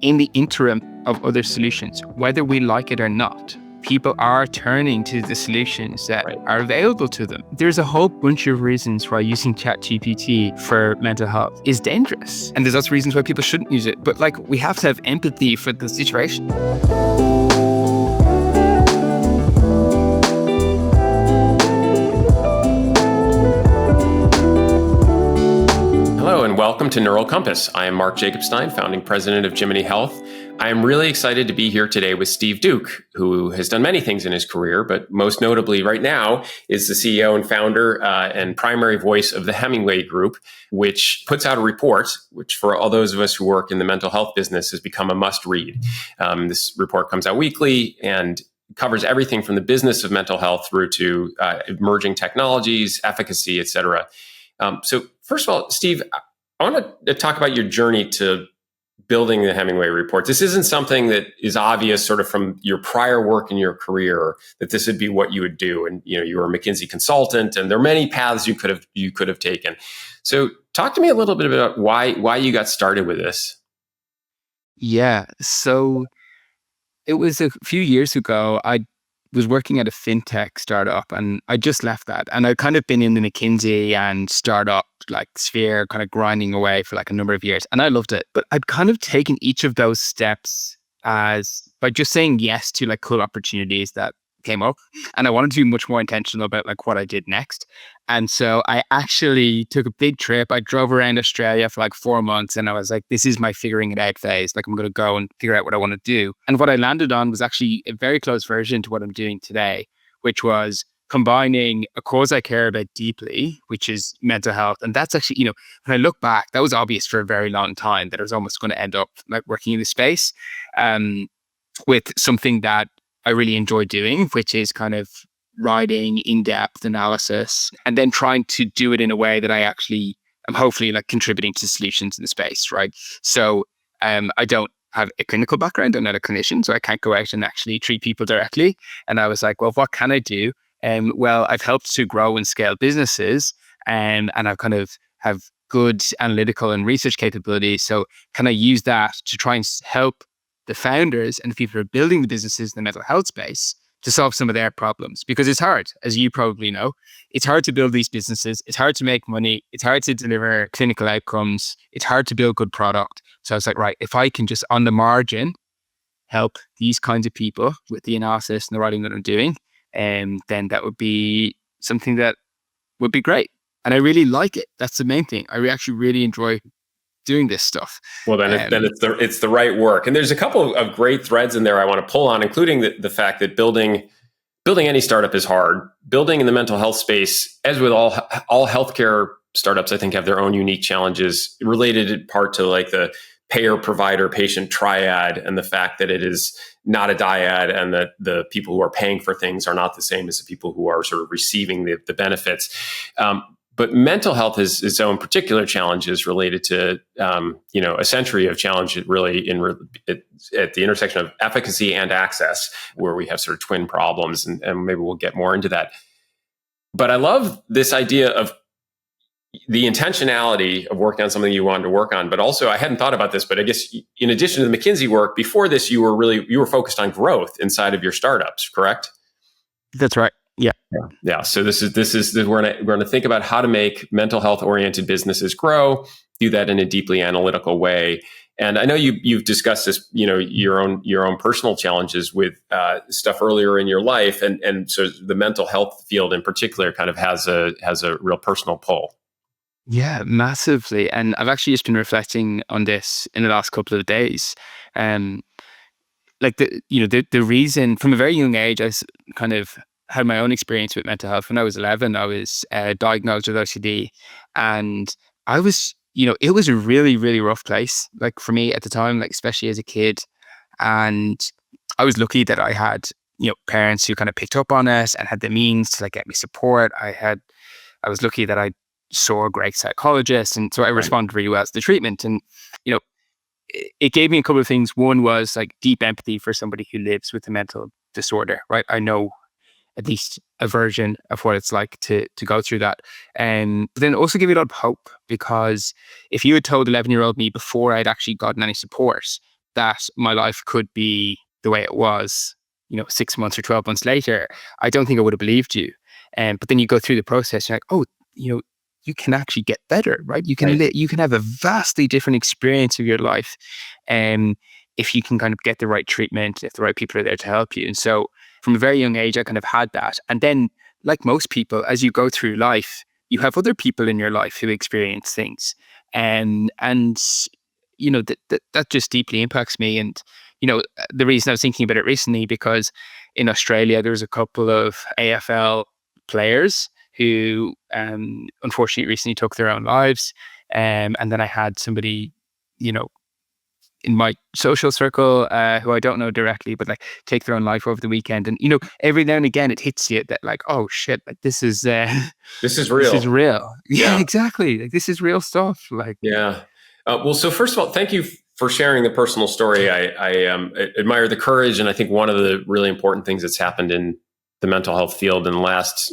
in the interim of other solutions, whether we like it or not, people are turning to the solutions that are available to them. There's a whole bunch of reasons why using ChatGPT for mental health is dangerous. And there's also reasons why people shouldn't use it. But we have to have empathy for the situation. Hello and welcome to Neural Compass. I am Mark Jacobstein, founding president of Jimini Health. I am really excited to be here today with Steve Duke, who has done many things in his career, but most notably right now is the CEO and founder and primary voice of the Hemingway Group, which puts out a report, which for all those of us who work in the mental health business has become a must read. This report comes out weekly and covers everything from the business of mental health through to emerging technologies, efficacy, et cetera. So first of all, Steve, I want to talk about your journey to building the Hemingway Report. This isn't something that is obvious sort of from your prior work in your career that this would be what you would do. And, you were a McKinsey consultant and there are many paths you could have taken. So talk to me a little bit about why you got started with this. Yeah. So it was a few years ago. I was working at a fintech startup and I just left that. And I'd kind of been in the McKinsey and startup sphere, kind of grinding away for a number of years. And I loved it. But I'd kind of taken each of those steps as by just saying yes to cool opportunities that came up. And I wanted to be much more intentional about what I did next. And so I actually took a big trip. I drove around Australia for 4 months and I was like, this is my figuring it out phase. I'm going to go and figure out what I want to do. And what I landed on was actually a very close version to what I'm doing today, which was combining a cause I care about deeply, which is mental health. And that's actually, when I look back, that was obvious for a very long time that I was almost going to end up working in the space with something that I really enjoy doing, which is kind of writing in-depth analysis and then trying to do it in a way that I actually am hopefully contributing to solutions in the space, right? So I don't have a clinical background. I'm not a clinician, so I can't go out and actually treat people directly. And I was like, well, what can I do? Well, I've helped to grow and scale businesses and I kind of have good analytical and research capabilities. So can I use that to try and help the founders and the people who are building the businesses in the mental health space to solve some of their problems? Because it's hard, as you probably know. It's hard to build these businesses. It's hard to make money. It's hard to deliver clinical outcomes. It's hard to build good product. So I was like, right, if I can just on the margin help these kinds of people with the analysis and the writing that I'm doing, then that would be something that would be great. And I really like it. That's the main thing. I actually really enjoy doing this stuff. Well, then it's the right work. And there's a couple of great threads in there I want to pull on, including the fact that building any startup is hard. Building in the mental health space, as with all healthcare startups, I think have their own unique challenges related in part to the payer, provider, patient triad, and the fact that it is not a dyad, and that the people who are paying for things are not the same as the people who are sort of receiving the benefits. But mental health has its own particular challenges related to, a century of challenges really at the intersection of efficacy and access, where we have sort of twin problems, and maybe we'll get more into that. But I love this idea of the intentionality of working on something you wanted to work on. But also, I hadn't thought about this, but I guess in addition to the McKinsey work, before this, you were focused on growth inside of your startups, correct? That's right. Yeah. Yeah. So this is we're going to think about how to make mental health oriented businesses grow, do that in a deeply analytical way. And I know you've discussed this, your own personal challenges with stuff earlier in your life, and so the mental health field in particular kind of has a real personal pull. Yeah, massively. And I've actually just been reflecting on this in the last couple of days. The reason from a very young age, I kind of had my own experience with mental health. When I was 11, I was diagnosed with OCD, and I was, it was a really, really rough place. For me at the time, especially as a kid, and I was lucky that I had, parents who kind of picked up on it and had the means to get me support. I was lucky that I saw a great psychologist, and so I responded really well to the treatment. And it gave me a couple of things. One was deep empathy for somebody who lives with a mental disorder. Right, I know at least a version of what it's like to go through that. But then also give you a lot of hope, because if you had told 11-year-old me before I'd actually gotten any support that my life could be the way it was, 6 months or 12 months later, I don't think I would have believed you. But then you go through the process, you're like, oh, you can actually get better, right? Right. You can have a vastly different experience of your life, if you can kind of get the right treatment, if the right people are there to help you. And so, from a very young age, I kind of had that. And then, like most people, as you go through life, you have other people in your life who experience things, and that just deeply impacts me. And the reason I was thinking about it recently, because in Australia there's a couple of AFL players who unfortunately recently took their own lives, and then I had somebody, you know in my social circle, who I don't know directly, but like take their own life over the weekend. And every now and again it hits you that, like, oh shit, like this is This is this is real. real. Yeah, Yeah. exactly. Like this is real stuff. Like, Yeah. Well, so first of all, thank you for sharing the personal story. I admire the courage, and I think one of the really important things that's happened in the mental health field in the last,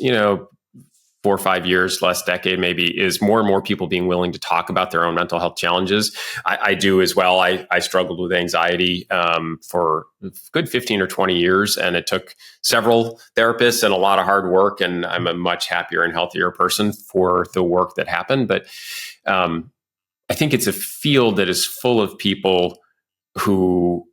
4 or 5 years, last decade maybe, is more and more people being willing to talk about their own mental health challenges. I do as well. I struggled with anxiety for a good 15 or 20 years, and it took several therapists and a lot of hard work. And I'm a much happier and healthier person for the work that happened. But I think it's a field that is full of people who,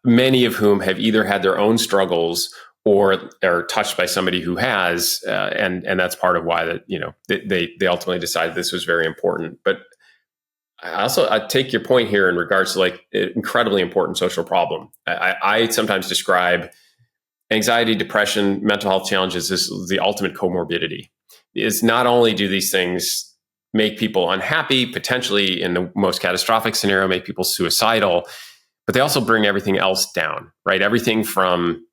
many of whom have either had their own struggles or are touched by somebody who has, and that's part of why they ultimately decided this was very important. But I take your point here in regards to like an incredibly important social problem. I sometimes describe anxiety, depression, mental health challenges as the ultimate comorbidity. Is not only do these things make people unhappy, potentially in the most catastrophic scenario, make people suicidal, but they also bring everything else down, right? Everything from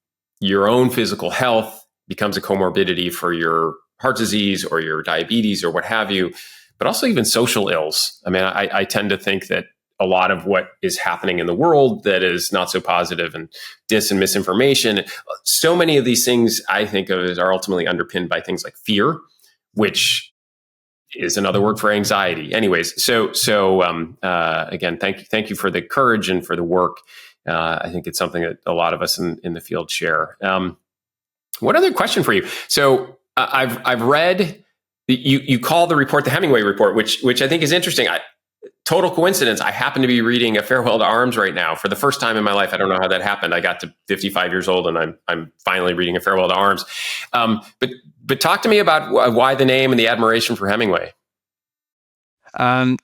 your own physical health becomes a comorbidity for your heart disease or your diabetes or what have you, but also even social ills. I mean, I tend to think that a lot of what is happening in the world that is not so positive, and and misinformation, so many of these things I think of as are ultimately underpinned by things like fear, which is another word for anxiety. Anyways, again, thank you for the courage and for the work. I think it's something that a lot of us in the field share. One other question for you. So I've read you call the report the Hemingway Report, which I think is interesting. Total coincidence. I happen to be reading A Farewell to Arms right now for the first time in my life. I don't know how that happened. I got to 55 years old and I'm finally reading A Farewell to Arms. But talk to me about why the name and the admiration for Hemingway.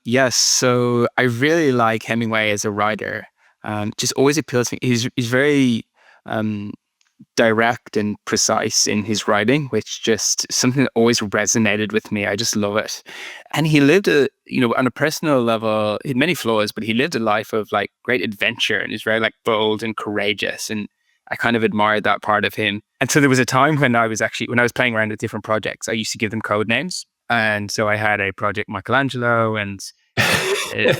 Yes. So I really like Hemingway as a writer. Just always appeals to me. He's very um, direct and precise in his writing, which just something that always resonated with me. I just love it. And he lived on a personal level, he had many flaws, but he lived a life of like great adventure, and he's very like bold and courageous. And I kind of admired that part of him. And so there was a time when I was playing around with different projects, I used to give them code names. And so I had a project Michelangelo and uh,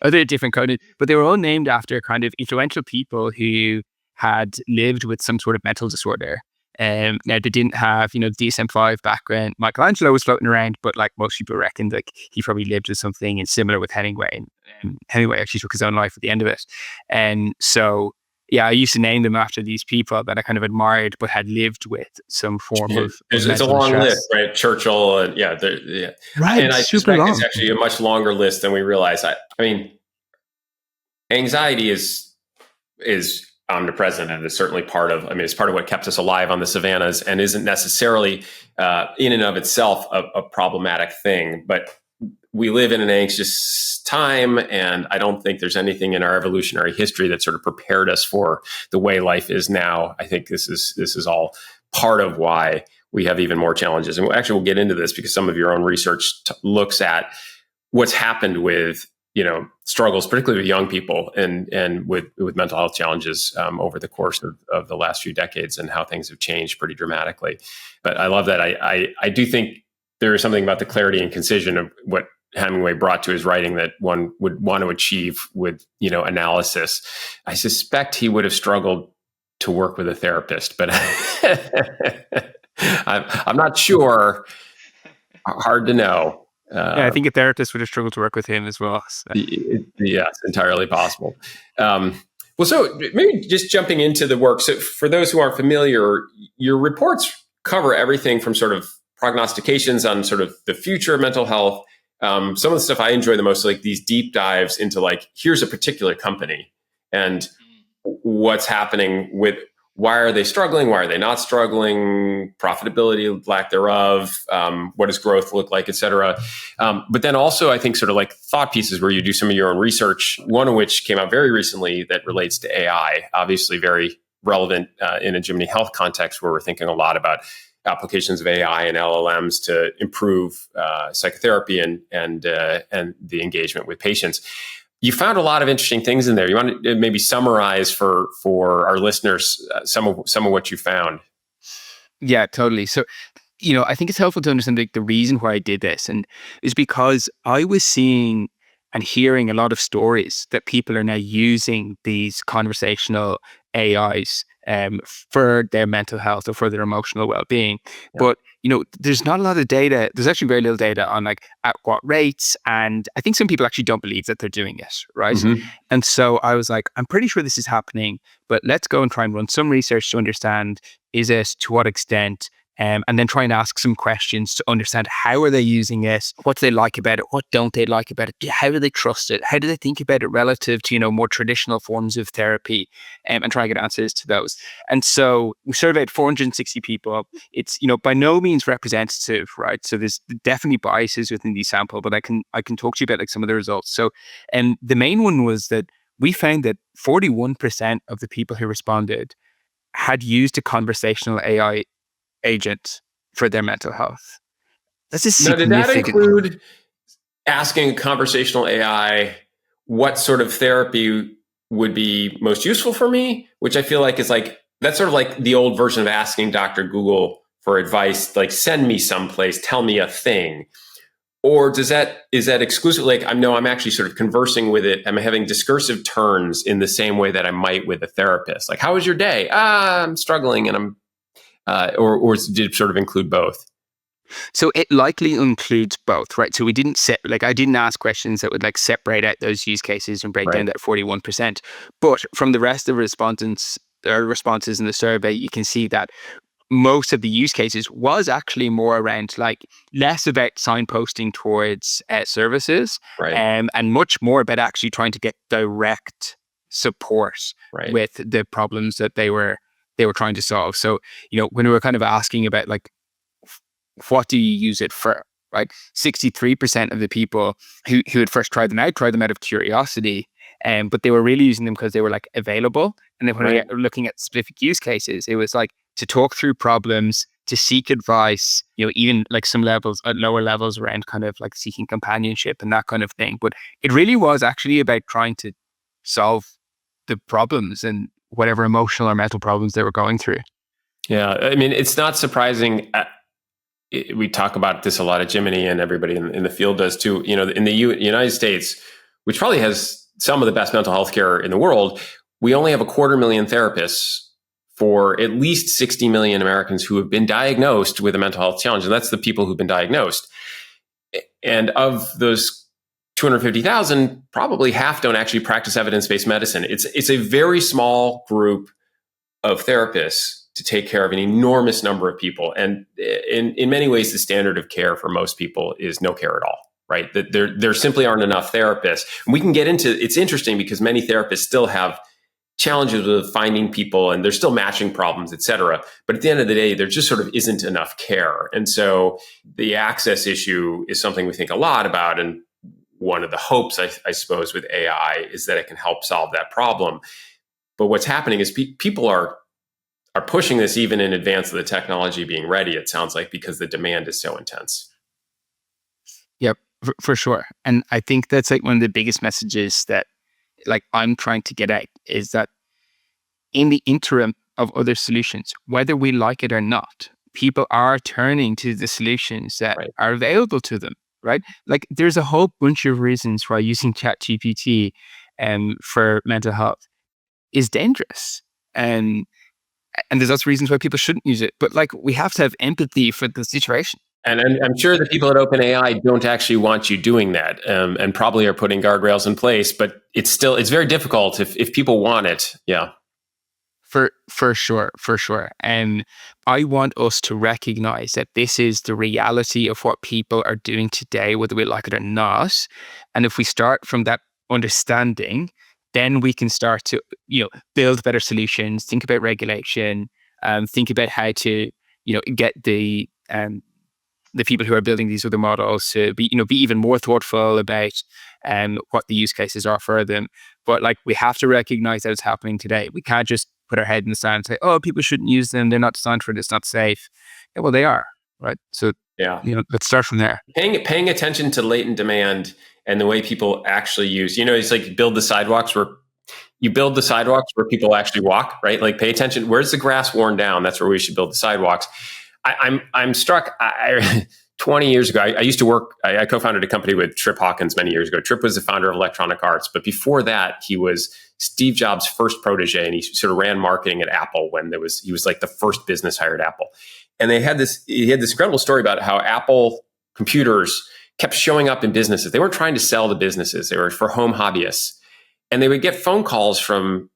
other different code names, but they were all named after kind of influential people who had lived with some sort of mental disorder. Now they didn't have, DSM-5 background. Michelangelo was floating around, but like most people reckoned, like he probably lived with something and similar with Hemingway. And Hemingway actually took his own life at the end of it. And so, yeah, I used to name them after these people that I kind of admired, but had lived with some form of It's a mental long distress. list, right? Churchill, and yeah. Right, And I super suspect it's long. actually a much longer list than we realize. I mean, anxiety is omnipresent, and is certainly part of. I mean, it's part of what kept us alive on the savannas, and isn't necessarily in and of itself a problematic thing. But we live in an anxious time, and I don't think there's anything in our evolutionary history that sort of prepared us for the way life is now. I think this is all part of why we have even more challenges. And we'll get into this because some of your own research looks at what's happened with struggles, particularly with young people and with mental health challenges over the course of the last few decades, and how things have changed pretty dramatically. But I love that. I do think there is something about the clarity and concision of what Hemingway brought to his writing that one would want to achieve with analysis. I suspect he would have struggled to work with a therapist, but I'm not sure. Hard to know. Yeah, I think a therapist would have struggled to work with him as well. So. Yeah, it's entirely possible. Well, so maybe just jumping into the work. So, for those who aren't familiar, your reports cover everything from sort of prognostications on sort of the future of mental health. Some of the stuff I enjoy the most, like these deep dives into like, here's a particular company and what's happening with why are they struggling? Why are they not struggling? Profitability, lack thereof. What does growth look like, et cetera. But then also, I think sort of like thought pieces where you do some of your own research, one of which came out very recently that relates to AI, obviously very relevant in a Jimini Health context where we're thinking a lot about applications of AI and LLMs to improve psychotherapy and the engagement with patients. You found a lot of interesting things in there. You want to maybe summarize for our listeners some of what you found? Yeah, totally. So, I think it's helpful to understand the reason why I did this, and is because I was seeing and hearing a lot of stories that people are now using these conversational AIs for their mental health or for their emotional well-being. Yeah. But there's not a lot of data. There's actually very little data on like at what rates, and I think some people actually don't believe that they're doing it, right? Mm-hmm. And so I was like, I'm pretty sure this is happening, but let's go and try and run some research to understand, is it, to what extent, and then try and ask some questions to understand how are they using it, what do they like about it, what don't they like about it, how do they trust it, how do they think about it relative to more traditional forms of therapy, and try and get answers to those. And so we surveyed 460 people. It's by no means representative, right? So there's definitely biases within the sample, but I can talk to you about like some of the results. So, and the main one was that we found that 41% of the people who responded had used a conversational AI agent for their mental health. That's a Now, did that significant number. include asking conversational AI what sort of therapy would be most useful for me? Which I feel like is like, that's sort of like the old version of asking Dr. Google for advice, like send me someplace, tell me a thing. Or is that exclusively like, I'm actually sort of conversing with it. I'm having discursive turns in the same way that I might with a therapist. Like, how was your day? I'm struggling, and I'm, or did it sort of include both? So it likely includes both, right? So we didn't I didn't ask questions that would like separate out those use cases and break down Right. that 41%. But from the rest of the respondents or responses in the survey, you can see that most of the use cases was actually more around like less about signposting towards services, Right. and much more about actually trying to get direct support Right. with the problems that they were trying to solve. So when we were kind of asking about like what do you use it for, right? 63% of the people who had first tried them out of curiosity, but they were really using them because they were like available. And then when we Right. were looking at specific use cases, it was like to talk through problems, to seek advice, even like some levels at lower levels around kind of like seeking companionship and that kind of thing. But it really was actually about trying to solve the problems and whatever emotional or mental problems they were going through. Yeah. I mean, it's not surprising. We talk about this a lot at Jiminy, and everybody in the field does too. In the United States, which probably has some of the best mental health care in the world, we only have 250,000 therapists for at least 60 million Americans who have been diagnosed with a mental health challenge. And that's the people who've been diagnosed. And of those 250,000, probably half don't actually practice evidence-based medicine. It's a very small group of therapists to take care of an enormous number of people. And in many ways, the standard of care for most people is no care at all, right? That there simply aren't enough therapists. And we can get into, it's interesting because many therapists still have challenges with finding people, and there's still matching problems, et cetera. But at the end of the day, there just sort of isn't enough care. And so the access issue is something we think a lot about. And one of the hopes, I suppose, with AI is that it can help solve that problem. But what's happening is people are pushing this even in advance of the technology being ready, it sounds like, because the demand is so intense. Yep, for sure. And I think that's like one of the biggest messages that like I'm trying to get at is that in the interim of other solutions, whether we like it or not, people are turning to the solutions that Right. are available to them, right? Like there's a whole bunch of reasons why using ChatGPT for mental health is dangerous. And there's also reasons why people shouldn't use it. But like we have to have empathy for the situation. And I'm sure the people at OpenAI don't actually want you doing that, and probably are putting guardrails in place. But it's very difficult if people want it. Yeah, For sure. And I want us to recognize that this is the reality of what people are doing today, whether we like it or not. And if we start from that understanding, then we can start to, build better solutions, think about regulation, think about how to, get the people who are building these other models to be even more thoughtful about what the use cases are for them. But like, we have to recognize that it's happening today. We can't just put our head in the sand and say, "Oh, people shouldn't use them. They're not designed for it. It's not safe." Yeah, well, they are, right? So, yeah. let's start from there. Paying attention to latent demand and the way people actually use. It's like you build the sidewalks where people actually walk, right? Like, pay attention. Where's the grass worn down? That's where we should build the sidewalks. I'm struck. 20 years ago, I used to work. I co-founded a company with Trip Hawkins many years ago. Trip was the founder of Electronic Arts, but before that, he was Steve Jobs' first protege, and he sort of ran marketing at Apple when he was like the first business hire at Apple. And he had this incredible story about how Apple computers kept showing up in businesses. They weren't trying to sell to businesses; they were for home hobbyists, and they would get phone calls from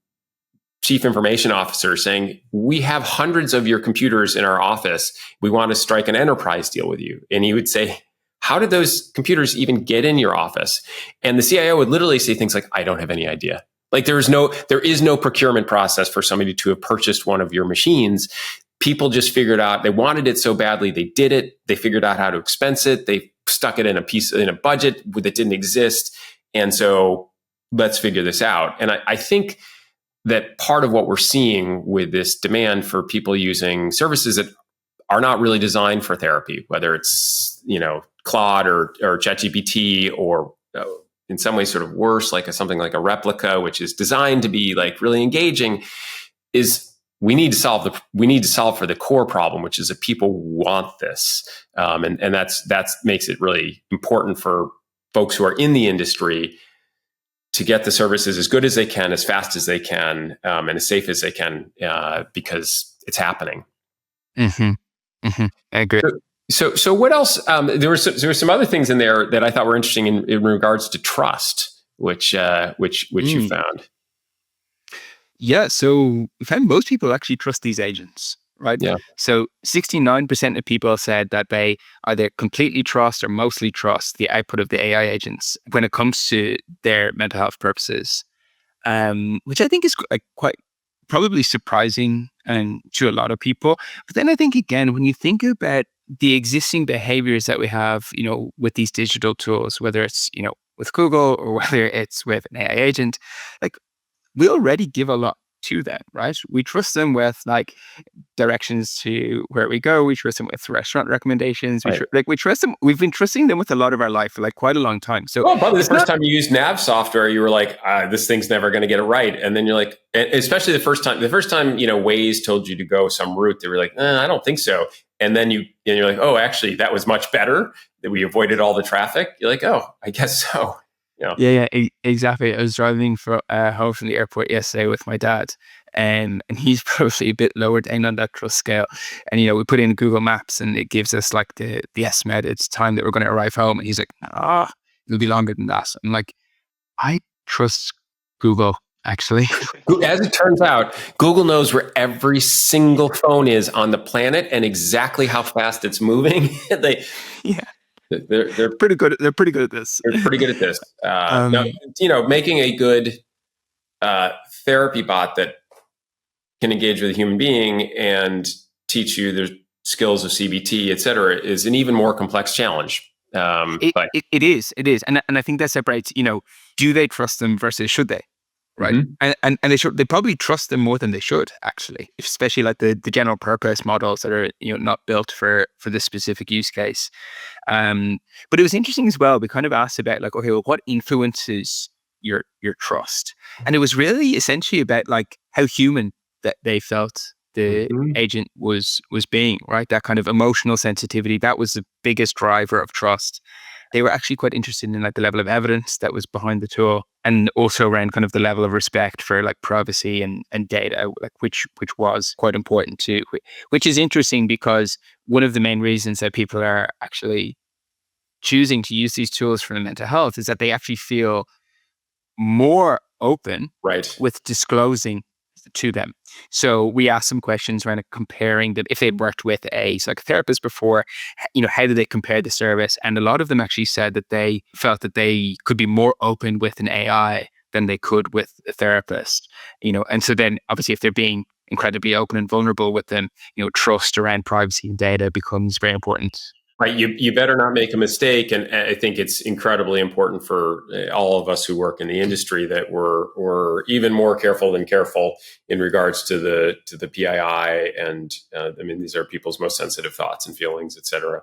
chief information officer saying, "We have hundreds of your computers in our office. We want to strike an enterprise deal with you." And he would say, "How did those computers even get in your office?" And the CIO would literally say things like, "I don't have any idea." Like, there is no procurement process for somebody to have purchased one of your machines. People just figured out they wanted it so badly. They did it. They figured out how to expense it. They stuck it in a budget that didn't exist. And so let's figure this out. And I think that part of what we're seeing with this demand for people using services that are not really designed for therapy, whether it's Claude or ChatGPT, or in some ways sort of worse, like something like a replica, which is designed to be like really engaging, is we need to solve for the core problem, which is that people want this, and that makes it really important for folks who are in the industry to get the services as good as they can, as fast as they can, and as safe as they can, because it's happening. Mm-hmm. Mm-hmm. I agree. So what else? There were some other things in there that I thought were interesting in regards to trust, which you found. Yeah, so we found most people actually trust these agents, right? Yeah. So 69% of people said that they either completely trust or mostly trust the output of the AI agents when it comes to their mental health purposes, which I think is quite probably surprising and to a lot of people. But then I think, again, when you think about the existing behaviors that we have, with these digital tools, whether it's, with Google or whether it's with an AI agent, like, we already give a lot to them, right? We trust them with like directions to where we go. We trust them with restaurant recommendations. Right. We trust them. We've been trusting them with a lot of our life for like quite a long time. So, probably the first time you used nav software, you were like, "This thing's never going to get it right." And then you're like, especially the first time, Waze told you to go some route, they were like, "I don't think so." And then you're like, "Oh, actually, that was much better. That we avoided all the traffic." You're like, "Oh, I guess so." Yeah, exactly. I was driving home from the airport yesterday with my dad, and he's probably a bit lower down on that trust scale. And we put in Google Maps, and it gives us like the estimated time that we're going to arrive home. And he's like, it'll be longer than that. I'm like, I trust Google, actually. As it turns out, Google knows where every single phone is on the planet and exactly how fast it's moving. Yeah. They're pretty good. They're pretty good at this. They're pretty good at this. Now, making a good therapy bot that can engage with a human being and teach you the skills of CBT, et cetera, is an even more complex challenge. It is, and I think that separates. Do they trust them versus should they? Right. Mm-hmm. And they probably trust them more than they should, actually, especially like the general purpose models that are, not built for this specific use case. But it was interesting as well. We kind of asked about like, okay, well, what influences your trust? And it was really essentially about like how human that they felt the agent was being, right? That kind of emotional sensitivity, that was the biggest driver of trust. They were actually quite interested in like the level of evidence that was behind the tool, and also around kind of the level of respect for like privacy and data, like which was quite important too. Which is interesting because one of the main reasons that people are actually choosing to use these tools for mental health is that they actually feel more open Right. with disclosing to them. So we asked some questions around comparing them if they'd worked with a psychotherapist before, how did they compare the service? And a lot of them actually said that they felt that they could be more open with an AI than they could with a therapist. And so then obviously if they're being incredibly open and vulnerable with them, trust around privacy and data becomes very important. Right. You better not make a mistake. And I think it's incredibly important for all of us who work in the industry that we're even more careful than careful in regards to the PII. And these are people's most sensitive thoughts and feelings, et cetera.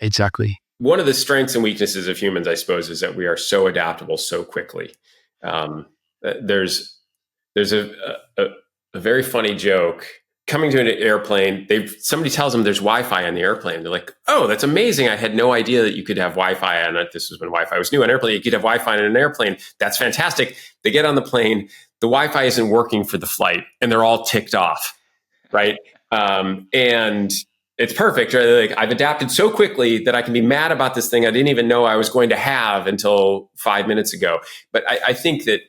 Exactly. One of the strengths and weaknesses of humans, I suppose, is that we are so adaptable so quickly. There's a very funny joke. Coming to an airplane, somebody tells them there's Wi-Fi on the airplane. They're like, "Oh, that's amazing! I had no idea that you could have Wi-Fi on it." This was when Wi-Fi was new on an airplane. You could have Wi-Fi on an airplane. That's fantastic. They get on the plane. The Wi-Fi isn't working for the flight, and they're all ticked off, right? And it's perfect. Right? Like, I've adapted so quickly that I can be mad about this thing I didn't even know I was going to have until 5 minutes ago. But I think that.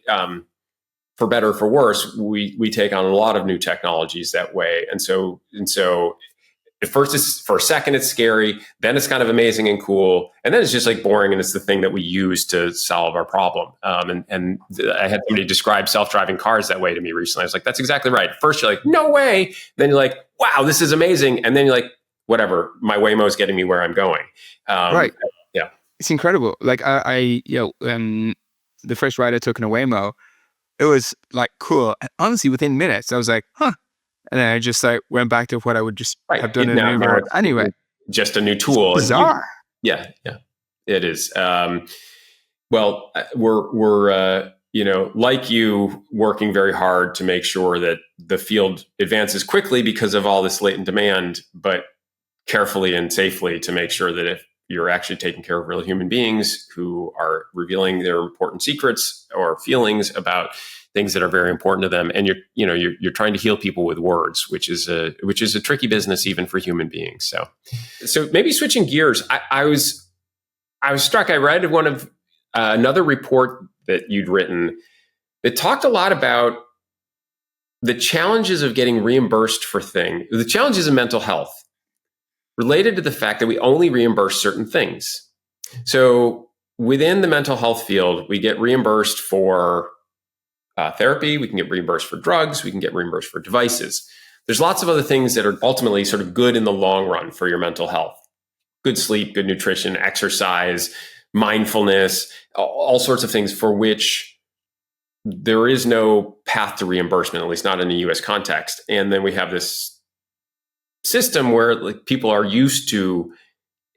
For better or for worse, we take on a lot of new technologies that way, and so at first, for a second, it's scary. Then it's kind of amazing and cool, and then it's just like boring, and it's the thing that we use to solve our problem. And I had somebody describe self-driving cars that way to me recently. I was like, "That's exactly right." First, you're like, "No way!" Then you're like, "Wow, this is amazing!" And then you're like, "Whatever, my Waymo's getting me where I'm going." Right. Yeah, It's incredible. Like the first ride I took in a Waymo, it was like cool. And honestly, within minutes, I was like, huh. And then I just went back to what I would just right. have done in an Now Uber it's anyway. just a new It's tool. bizarre. Yeah, it is. Well, we're like you, working very hard to make sure that the field advances quickly because of all this latent demand, but carefully and safely to make sure that if you're actually taking care of real human beings who are revealing their important secrets or feelings about things that are very important to them, and you're trying to heal people with words, which is a tricky business even for human beings. So maybe switching gears, I was struck. I read one of another report that you'd written that talked a lot about the challenges of getting reimbursed for the challenges of mental health related to the fact that we only reimburse certain things. So within the mental health field, we get reimbursed for therapy, we can get reimbursed for drugs, we can get reimbursed for devices. There's lots of other things that are ultimately sort of good in the long run for your mental health. Good sleep, good nutrition, exercise, mindfulness, all sorts of things for which there is no path to reimbursement, at least not in a US context. And then we have this system where people are used to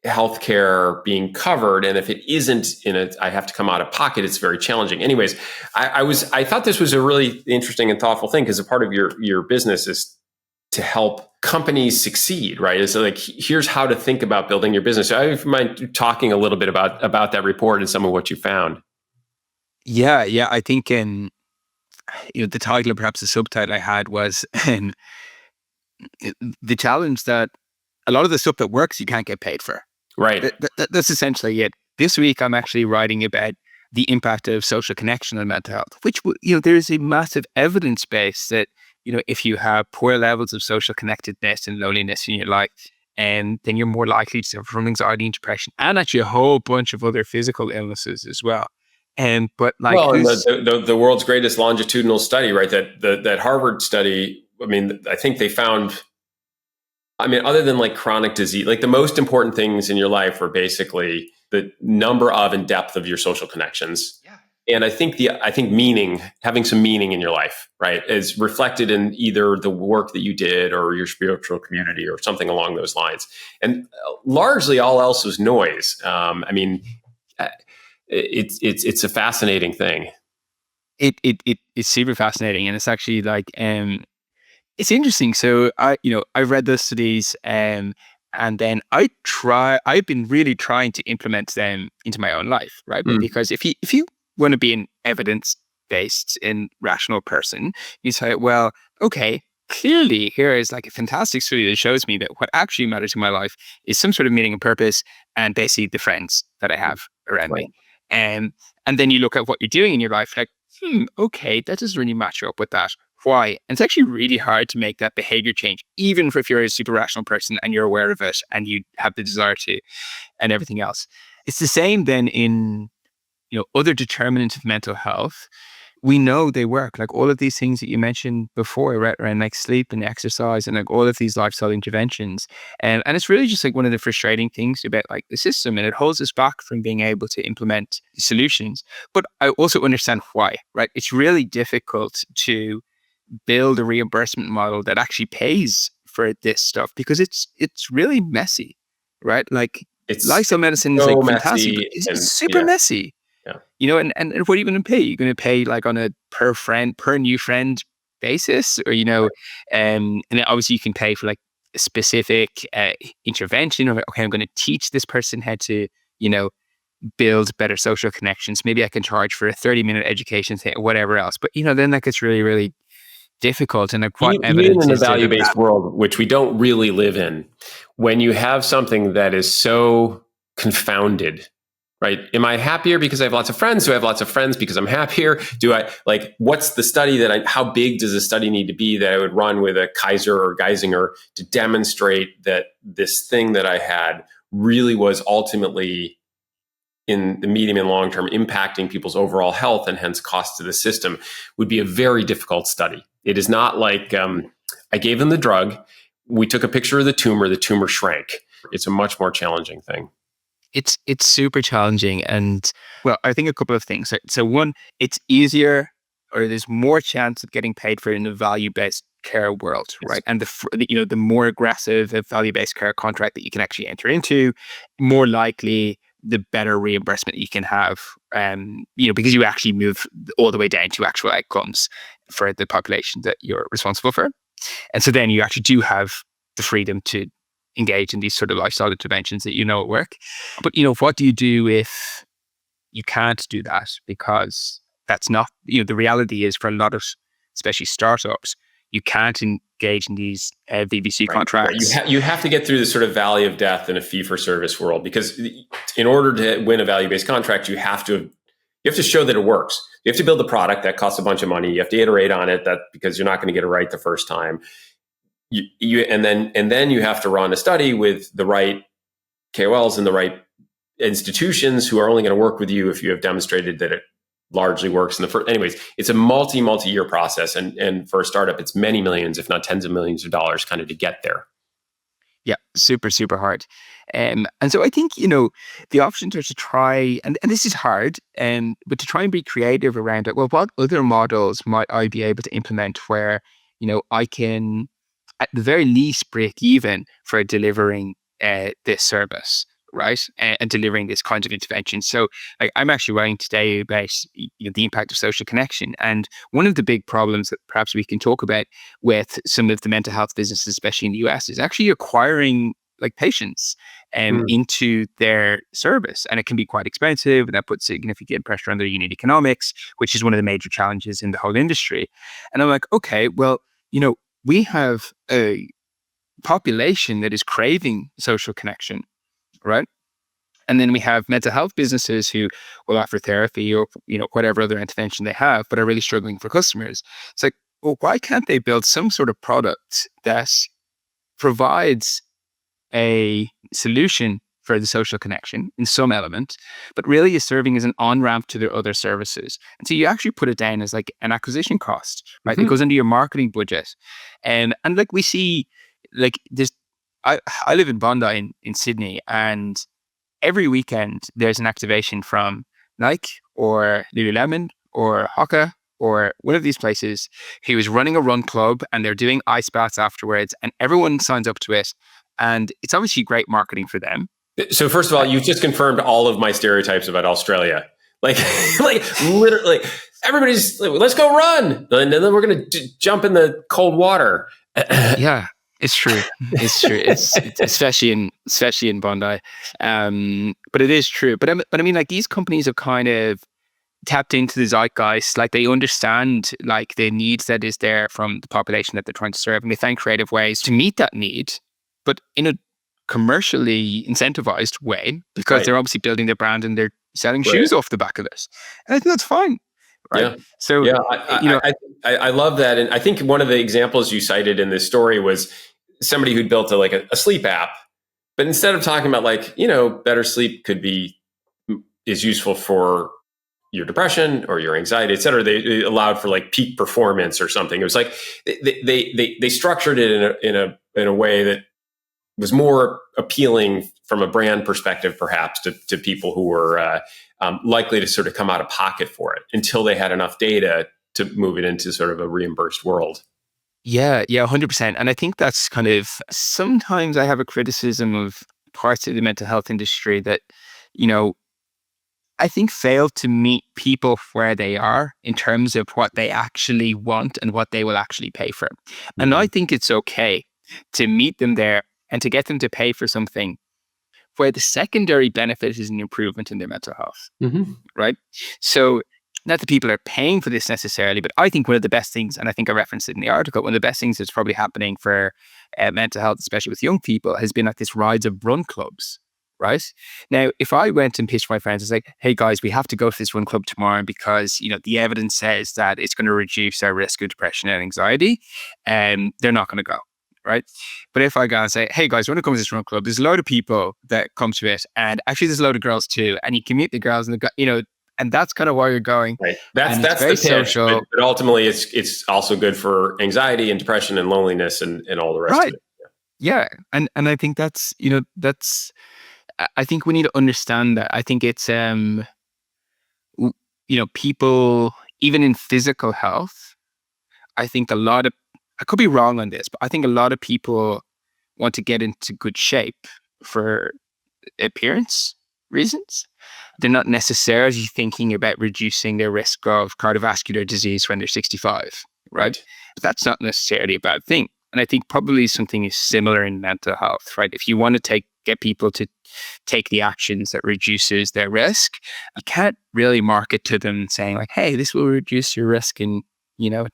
healthcare being covered, and if it isn't in it, I have to come out of pocket. It's very challenging. Anyways, I thought this was a really interesting and thoughtful thing, because a part of your business is to help companies succeed, right? So here's how to think about building your business. So I mind talking a little bit about that report and some of what you found. Yeah. I think the title, or perhaps the subtitle I had was the challenge that a lot of the stuff that works you can't get paid for. Right. That's essentially it. This week I'm actually writing about the impact of social connection on mental health, which there is a massive evidence base that if you have poor levels of social connectedness and loneliness in your life, and then you're more likely to suffer from anxiety and depression, and actually a whole bunch of other physical illnesses as well. And the world's greatest longitudinal study, right? That Harvard study. I think they found. Other than chronic disease, the most important things in your life are basically the number of and depth of your social connections. Yeah. And I think meaning, having some meaning in your life, right, is reflected in either the work that you did or your spiritual community or something along those lines. And largely all else was noise. It's a fascinating thing. It's super fascinating, and it's actually it's interesting. So I read those studies, and then I've been really trying to implement them into my own life, right? Mm. Because if you want to be an evidence-based and rational person, you say, well, okay, clearly here is like a fantastic study that shows me that what actually matters in my life is some sort of meaning and purpose and basically the friends that I have around Right. me. Um, and then you look at what you're doing in your life, like, okay, that doesn't really match up with that. Why? And it's actually really hard to make that behavior change, even if you're a super rational person and you're aware of it and you have the desire to and everything else. It's the same then in, other determinants of mental health. We know they work. Like all of these things that you mentioned before, right, around like sleep and exercise and like all of these lifestyle interventions. And it's really just like one of the frustrating things about like the system, and it holds us back from being able to implement solutions. But I also understand why, right? It's really difficult to build a reimbursement model that actually pays for this stuff because it's really messy, right? Like It's lifestyle medicine is like so fantastic, but messy, it's and super yeah, messy. yeah. And what are you going to pay? You're going to pay like on a per new friend basis, or and then obviously you can pay for like a specific intervention. Or okay, I'm going to teach this person how to you know build better social connections. Maybe I can charge for a 30-minute education thing, or whatever else. But then that gets really really difficult. And like, what Even evidence in a is there that value-based that world, which we don't really live in, when you have something that is so confounded, right? Am I happier because I have lots of friends? Do I have lots of friends because I'm happier? Do I like what's the study how big does a study need to be that I would run with a Kaiser or Geisinger to demonstrate that this thing that I had really was ultimately in the medium and long term impacting people's overall health and hence cost to the system would be a very difficult study. It is not like I gave them the drug, we took a picture of the tumor shrank. It's a much more challenging thing. it's super challenging. And well, I think a couple of things. So one, it's easier, or there's more chance of getting paid for it in the value-based care world, Yes. right? And the more aggressive a value-based care contract that you can actually enter into, more likely the better reimbursement you can have. Because you actually move all the way down to actual outcomes for the population that you're responsible for. And so then you actually do have the freedom to engage in these sort of lifestyle interventions that at work. But what do you do if you can't do that? Because that's not, the reality is for a lot of, especially startups, you can't engage in these VBC Right. Right. contracts. You have to get through the sort of valley of death in a fee for service world, because in order to win a value based contract, you have to show that it works. You have to build a product that costs a bunch of money. You have to iterate on it because you're not going to get it right the first time. And then you have to run a study with the right KOLs and the right institutions who are only going to work with you if you have demonstrated that it largely works in the first. Anyways, it's a multi-year process, and for a startup, it's many millions, if not tens of millions of dollars, kind of to get there. Yeah, super, super hard. And so I think, the options are to try, and this is hard, but to try and be creative around it. Well, what other models might I be able to implement where, I can, at the very least, break even for delivering this service, right? And delivering this kind of intervention. So, like, I'm actually writing today about the impact of social connection. And one of the big problems that perhaps we can talk about with some of the mental health businesses, especially in the US, is actually acquiring like patients Hmm. into their service. And it can be quite expensive. And that puts significant pressure on their unit economics, which is one of the major challenges in the whole industry. And I'm like, okay, well, we have a population that is craving social connection, right? And then we have mental health businesses who will offer therapy or whatever other intervention they have, but are really struggling for customers. It's like, well, why can't they build some sort of product that provides a solution for the social connection in some element, but really is serving as an on-ramp to their other services. And so you actually put it down as like an acquisition cost, right? It Mm-hmm. goes into your marketing budget. And like we see, like this, I live in Bondi in Sydney, and every weekend there's an activation from Nike or Lululemon or Hoka or one of these places who is running a run club, and they're doing ice baths afterwards, and everyone signs up to it. And it's obviously great marketing for them. So first of Uh, all, you've just confirmed all of my stereotypes about Australia. Like, like literally, everybody's like, let's go run, and then we're going to jump in the cold water. yeah, it's true. It's true. It's especially in Bondi, but it is true. But I mean, like these companies have kind of tapped into the zeitgeist. Like they understand like the needs that is there from the population that they're trying to serve, and they find creative ways to meet that need, but in a commercially incentivized way, because Right. they're obviously building their brand and they're selling Right. shoes off the back of this. And I think that's fine, right? Yeah. So, Yeah. you know, I love that. And I think one of the examples you cited in this story was somebody who'd built a sleep app, but instead of talking about like, better sleep is useful for your depression or your anxiety, et cetera. They allowed for like peak performance or something. It was like they structured it in a way that was more appealing from a brand perspective, perhaps to people who were likely to sort of come out of pocket for it until they had enough data to move it into sort of a reimbursed world. yeah, 100%. And I think that's kind of, sometimes I have a criticism of parts of the mental health industry that, you know, I think fail to meet people where they are in terms of what they actually want and what they will actually pay for. And I Mm-hmm. think it's okay to meet them there and to get them to pay for something where the secondary benefit is an improvement in their mental health, Mm-hmm. right? So, not that people are paying for this necessarily, but I think one of the best things, and I think I referenced it in the article, one of the best things that's probably happening for mental health, especially with young people, has been like this rise of run clubs, right? Now, if I went and pitched my friends, it's like, hey guys, we have to go to this run club tomorrow because, the evidence says that it's going to reduce our risk of depression and anxiety, and they're not going to go. Right. But if I go and say, hey guys, when it comes to this run club, there's a load of people that come to it. And actually there's a load of girls too. And you can meet the girls and and that's kind of why you're going. Right. And it's That's the very pitch, but, social. but ultimately it's also good for anxiety and depression and loneliness and all the rest of Right. it. Yeah. And I think that's, I think we need to understand that. I think it's people, even in physical health, I think I could be wrong on this, but I think a lot of people want to get into good shape for appearance reasons. They're not necessarily thinking about reducing their risk of cardiovascular disease when they're 65, right? Right. But that's not necessarily a bad thing. And I think probably something is similar in mental health, right? If you want to get people to take the actions that reduces their risk, you can't really market to them saying like, hey, this will reduce your risk in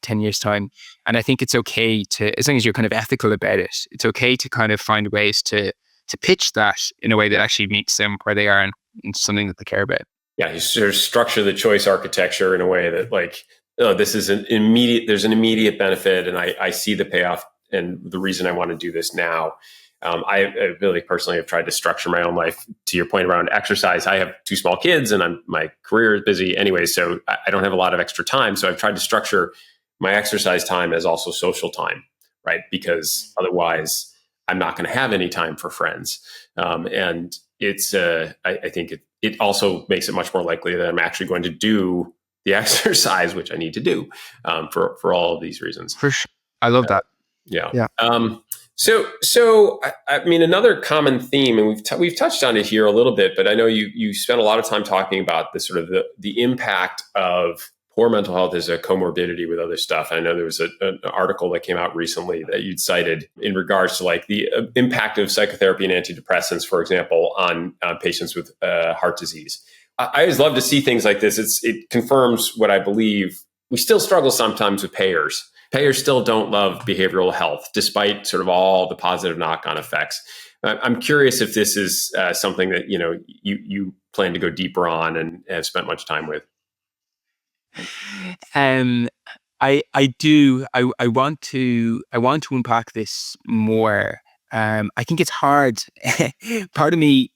10 years time. And I think it's okay to, as long as you're kind of ethical about it, it's okay to kind of find ways to pitch that in a way that actually meets them where they are and something that they care about. Yeah, you sort of structure the choice architecture in a way that like, oh, this is there's an immediate benefit and I see the payoff and the reason I want to do this now. I really personally have tried to structure my own life to your point around exercise. I have two small kids and my career is busy anyway, so I don't have a lot of extra time. So I've tried to structure my exercise time as also social time, right? Because otherwise I'm not going to have any time for friends. And it's, I think it also makes it much more likely that I'm actually going to do the exercise, which I need to do for all of these reasons. For sure. I love that. Yeah. Yeah. So I mean, another common theme, and we've touched on it here a little bit, but I know you spent a lot of time talking about the sort of the impact of poor mental health as a comorbidity with other stuff. I know there was an article that came out recently that you'd cited in regards to like the impact of psychotherapy and antidepressants, for example, on patients with heart disease. I always love to see things like this. It confirms what I believe. We still struggle sometimes with payers. Payers still don't love behavioral health, despite sort of all the positive knock-on effects. I'm curious if this is something that you plan to go deeper on and have spent much time with. I do. I want to unpack this more. I think it's hard. Part of me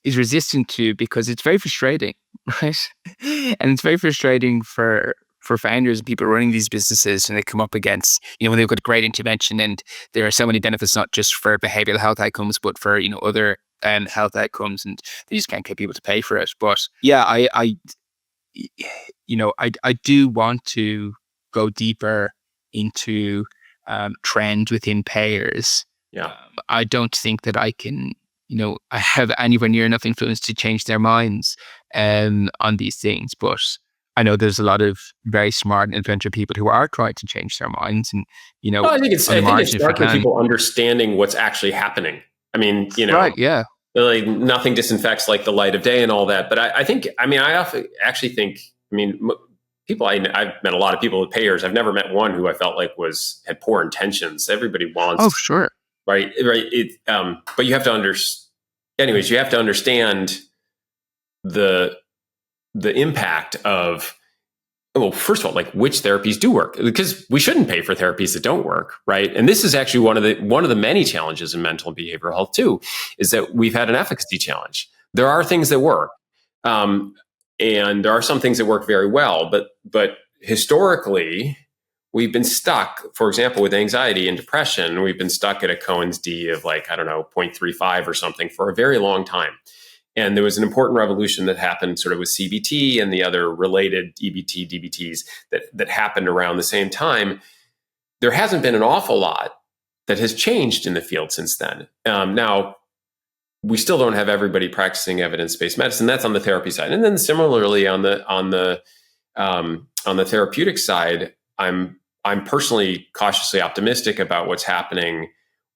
is resistant to, because it's very frustrating, right? And it's very frustrating for founders and people running these businesses, and they come up against, when they've got great intervention and there are so many benefits, not just for behavioral health outcomes, but for, other health outcomes, and they just can't get people to pay for it. But yeah, I do want to go deeper into trends within payers. Yeah. I don't think that I can, I have anywhere near enough influence to change their minds on these things. But I know there's a lot of very smart and influential people who are trying to change their minds, and Well, I think it on the starts margin, if we with can. people understanding what's actually happening. I mean, Right? Yeah. Like nothing disinfects like the light of day and all that. But I think, I mean, I often actually think, I mean, people, I've met a lot of people with payers. I've never met one who I felt like had poor intentions. Everybody Oh, wants, sure. right. But you have to anyways, you have to understand the impact of, well, first of all, like which therapies do work, because we shouldn't pay for therapies that don't work, right? And this is actually one of the many challenges in mental and behavioral health too, is that we've had an efficacy challenge. There are things that work, and there are some things that work very well, but historically, we've been stuck. For example, with anxiety and depression, we've been stuck at a Cohen's d of like, I don't know, 0.35 or something for a very long time. And there was an important revolution that happened sort of with CBT and the other related EBT, DBTs that happened around the same time. There hasn't been an awful lot that has changed in the field since then. Now, we still don't have everybody practicing evidence-based medicine. That's on the therapy side. And then similarly on the therapeutic side, I'm personally cautiously optimistic about what's happening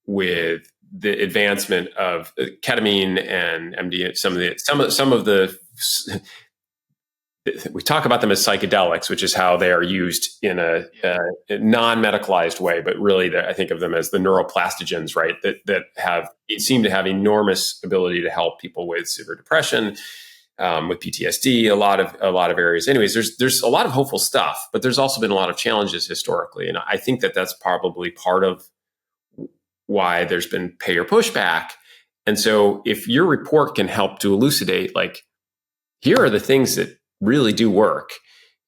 with the advancement of ketamine and MD. Some of the we talk about them as psychedelics, which is how they are used in a non-medicalized way, but really I think of them as the neuroplastogens, right? That seem to have enormous ability to help people with severe depression, with PTSD, a lot of areas. Anyways, there's a lot of hopeful stuff, but there's also been a lot of challenges historically, and I think that's probably part of why there's been payer pushback. And so if your report can help to elucidate, like, here are the things that really do work,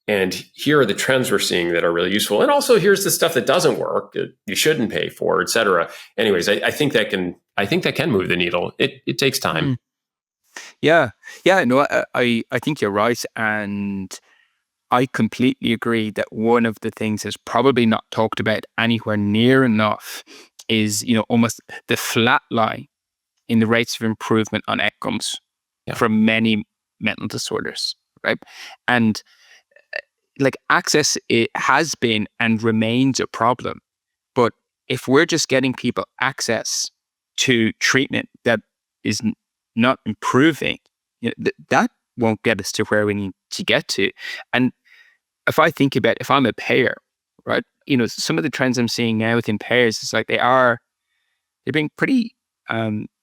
and here are the trends we're seeing that are really useful, and also here's the stuff that doesn't work that you shouldn't pay for, et cetera. Anyways, I think that can move the needle. It takes time. Yeah. No, I think you're right, and I completely agree that one of the things that's probably not talked about anywhere near enough is, almost the flat line in the rates of improvement on outcomes for many mental disorders, right? And like access, it has been and remains a problem. But if we're just getting people access to treatment that is not improving, that won't get us to where we need to get to. And if I think about, if I'm a payer, right, some of the trends I'm seeing now within payers is like they're being pretty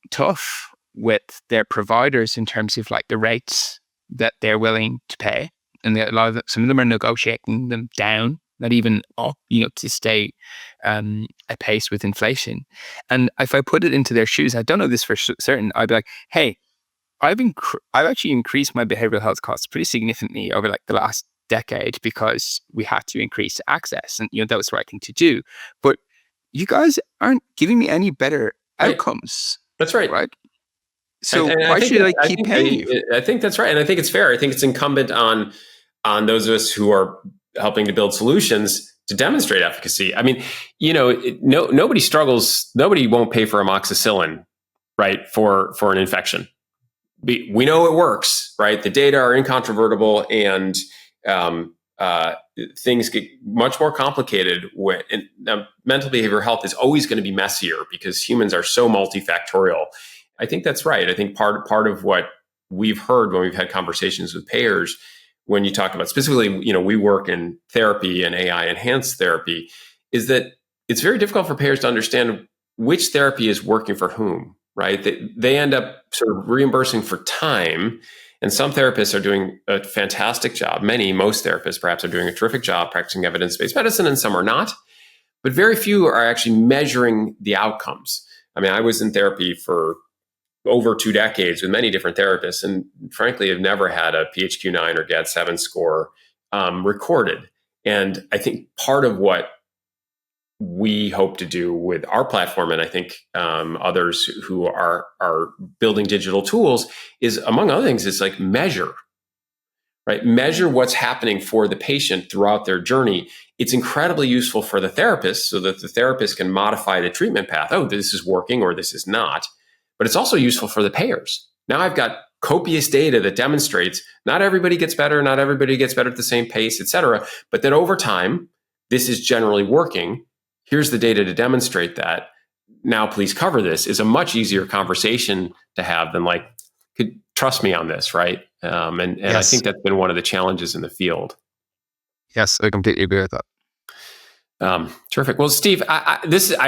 tough with their providers in terms of like the rates that they're willing to pay, and some of them are negotiating them down, not even up, to stay at pace with inflation. And if I put it into their shoes, I don't know this for certain, I'd be like, hey, I've actually increased my behavioral health costs pretty significantly over like the last decade because we had to increase access, and that was the right thing to do. But you guys aren't giving me any better outcomes. That's right. Right. So why should I keep paying you? I think that's right, and I think it's fair. I think it's incumbent on those of us who are helping to build solutions to demonstrate efficacy. I mean, nobody struggles. Nobody won't pay for amoxicillin, right, for an infection. We know it works, right? The data are incontrovertible, and things get much more complicated. Mental behavioral health is always going to be messier because humans are so multifactorial. I think that's right. I think part of what we've heard when we've had conversations with payers, when you talk about specifically, we work in therapy and AI enhanced therapy, is that it's very difficult for payers to understand which therapy is working for whom, right? They end up sort of reimbursing for time. And some therapists are doing a fantastic job. Most therapists perhaps are doing a terrific job practicing evidence-based medicine, and some are not. But very few are actually measuring the outcomes. I mean, I was in therapy for over 2 decades with many different therapists, and frankly, have never had a PHQ-9 or GAD-7 score recorded. And I think part of what we hope to do with our platform, and I think others who are building digital tools, is, among other things, is like measure, right? Measure what's happening for the patient throughout their journey. It's incredibly useful for the therapist so that the therapist can modify the treatment path. Oh, this is working or this is not. But it's also useful for the payers. Now I've got copious data that demonstrates not everybody gets better, not everybody gets better at the same pace, et cetera, but that over time, this is generally working. Here's the data to demonstrate that. now please cover this is a much easier conversation to have than like, could trust me on this, right? And I Yes. think that's been one of the challenges in the field. Yes, I completely agree with that. Terrific. Well, Steve,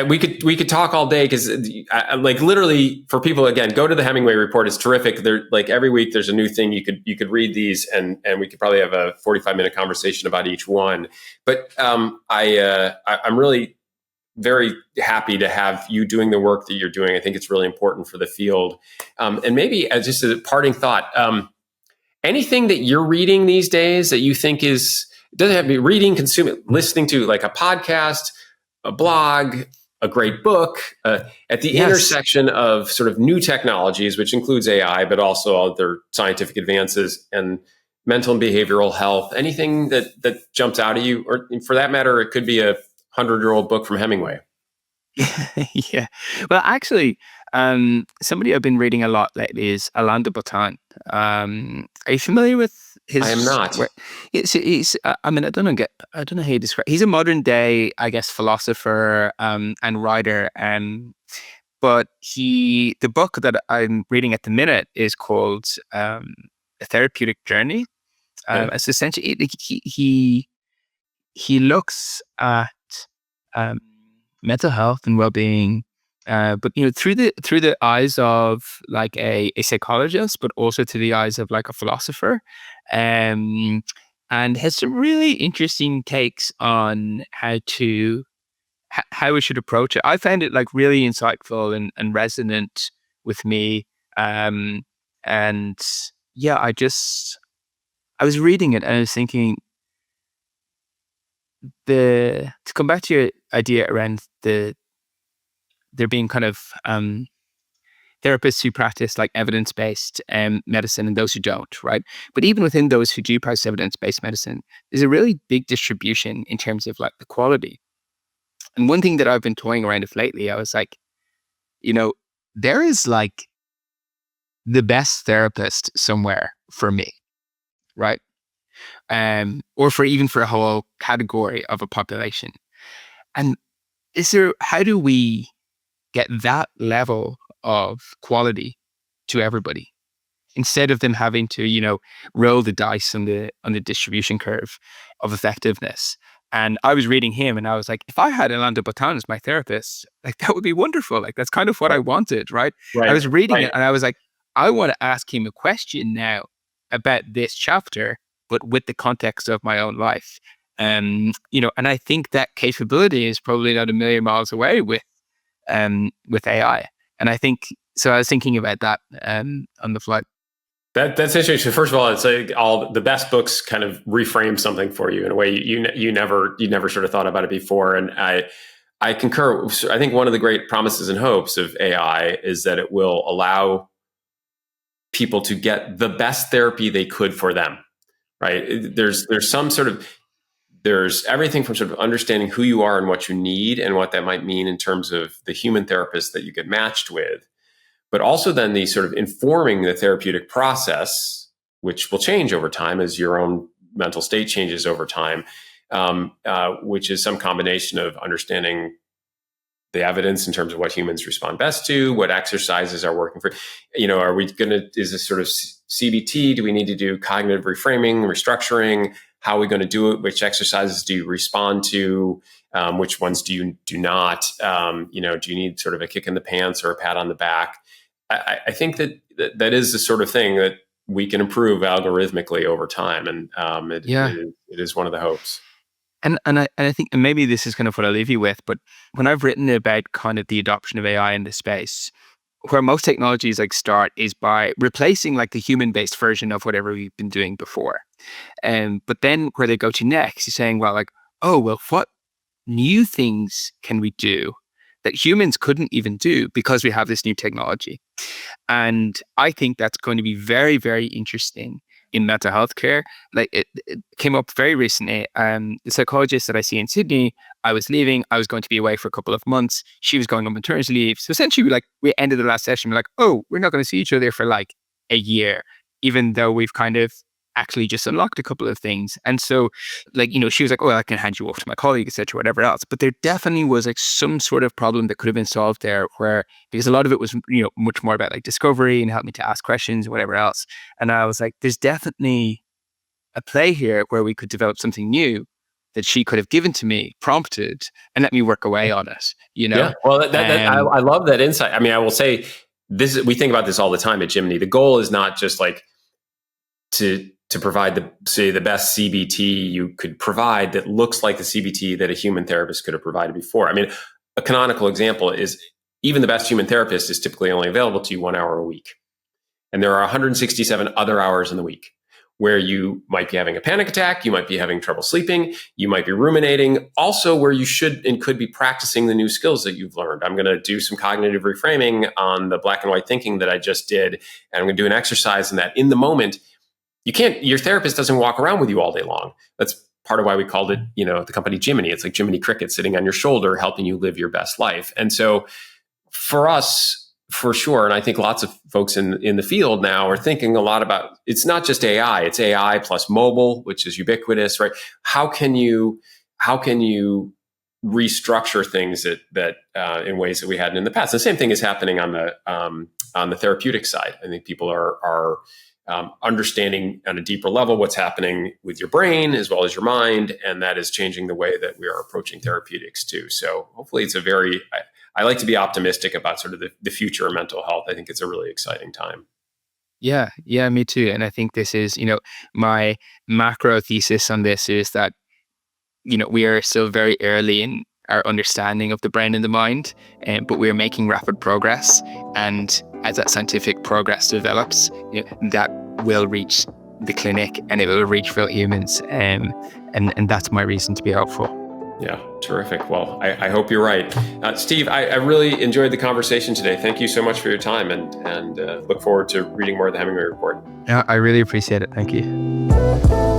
we could talk all day because, like, literally for people, again, go to the Hemingway Report. It's terrific. There, like every week, there's a new thing. You could read these, and we could probably have a 45-minute conversation about each one. But I'm really very happy to have you doing the work that you're doing. I think it's really important for the field. And maybe as just a parting thought, anything that you're reading these days that you think is, it doesn't have to be reading, consuming, listening to like a podcast, a blog, a great book, at the Yes. intersection of sort of new technologies, which includes AI, but also other scientific advances and mental and behavioral health. Anything that jumps out at you, or for that matter, it could be a 100-year-old book from Hemingway. Yeah. Well, actually, somebody I've been reading a lot lately is Alain de Botton. Are you familiar with I am his not. work? I mean, I don't know how you describe. He's a modern day, I guess, philosopher and writer. But the book that I'm reading at the minute is called A Therapeutic Journey. Okay. It's essentially he looks at um, mental health and well-being, but through the eyes of like a psychologist, but also to the eyes of like a philosopher, um, and has some really interesting takes on how we should approach it. I found it like really insightful and resonant with me, um, and yeah, I was reading it and I was thinking to come back to your idea around there being kind of therapists who practice like evidence-based medicine and those who don't, right? But even within those who do practice evidence-based medicine, there's a really big distribution in terms of like the quality. And one thing that I've been toying around with lately, I was like, you know, there is like the best therapist somewhere for me, right? Or for even for a whole category of a population. And how do we get that level of quality to everybody instead of them having to, roll the dice on the distribution curve of effectiveness? And I was reading him and I was like, if I had Orlando Batan as my therapist, like that would be wonderful. Like that's kind of what I wanted, right? I Right. was reading Right. it and I was like, I want to ask him a question now about this chapter, but with the context of my own life. And I think that capability is probably not a million miles away with AI. And I think so. I was thinking about that on the flight. That's interesting. So first of all, it's like all the best books kind of reframe something for you in a way you never sort of thought about it before. And I concur. I think one of the great promises and hopes of AI is that it will allow people to get the best therapy they could for them. Right? There's some sort of, there's everything from sort of understanding who you are and what you need and what that might mean in terms of the human therapist that you get matched with, but also then the sort of informing the therapeutic process, which will change over time as your own mental state changes over time, which is some combination of understanding the evidence in terms of what humans respond best to, what exercises are working for, are we going to, is this sort of CBT? Do we need to do cognitive reframing, restructuring? How are we going to do it? Which exercises do you respond to? Which ones do you do not? Do you need sort of a kick in the pants or a pat on the back? I think that is the sort of thing that we can improve algorithmically over time, and Yeah, it is one of the hopes. and I think, and maybe this is kind of what I'll leave you with. But when I've written about kind of the adoption of AI in this space, where most technologies like start is by replacing like the human-based version of whatever we've been doing before. But then where they go to next is saying, well, like, oh, well, what new things can we do that humans couldn't even do because we have this new technology? And I think that's going to be very, very interesting in mental health care. Like it came up very recently. The psychologist that I see in Sydney, I was leaving, I was going to be away for a couple of months. She was going on maternity leave. So essentially, we ended the last session, we're like, oh, we're not going to see each other for like a year, even though we've kind of actually just unlocked a couple of things. And so, like, she was like, oh, I can hand you off to my colleague, etc., whatever else. But there definitely was like some sort of problem that could have been solved there, where, because a lot of it was, much more about like discovery and help me to ask questions and whatever else. And I was like, there's definitely a play here where we could develop something new that she could have given to me, prompted, and let me work away on it. Yeah. Well, I love that insight. I mean, I will say we think about this all the time at Jiminy. The goal is not just like to provide the best CBT you could provide that looks like the CBT that a human therapist could have provided before. I mean, a canonical example is even the best human therapist is typically only available to you 1 hour a week. And there are 167 other hours in the week where you might be having a panic attack, you might be having trouble sleeping, you might be ruminating, also where you should and could be practicing the new skills that you've learned. I'm going to do some cognitive reframing on the black and white thinking that I just did, and I'm going to do an exercise in that in the moment. Your therapist doesn't walk around with you all day long. That's part of why we called it, the company Jiminy. It's like Jiminy Cricket sitting on your shoulder, helping you live your best life. And so for us, for sure, and I think lots of folks in the field now are thinking a lot about, it's not just AI, it's AI plus mobile, which is ubiquitous, right? How can you restructure things that in ways that we hadn't in the past? The same thing is happening on the therapeutic side. I think people are understanding on a deeper level what's happening with your brain as well as your mind, and that is changing the way that we are approaching therapeutics too. So hopefully it's I like to be optimistic about sort of the future of mental health. I think it's a really exciting time. Yeah, me too. And I think this is, my macro thesis on this is that, we are still very early in our understanding of the brain and the mind, but we're making rapid progress. And as that scientific progress develops, that will reach the clinic and it will reach real humans. And that's my reason to be hopeful. Yeah, terrific. Well, I hope you're right. Steve, I really enjoyed the conversation today. Thank you so much for your time, and look forward to reading more of the Hemingway Report. Yeah, I really appreciate it. Thank you.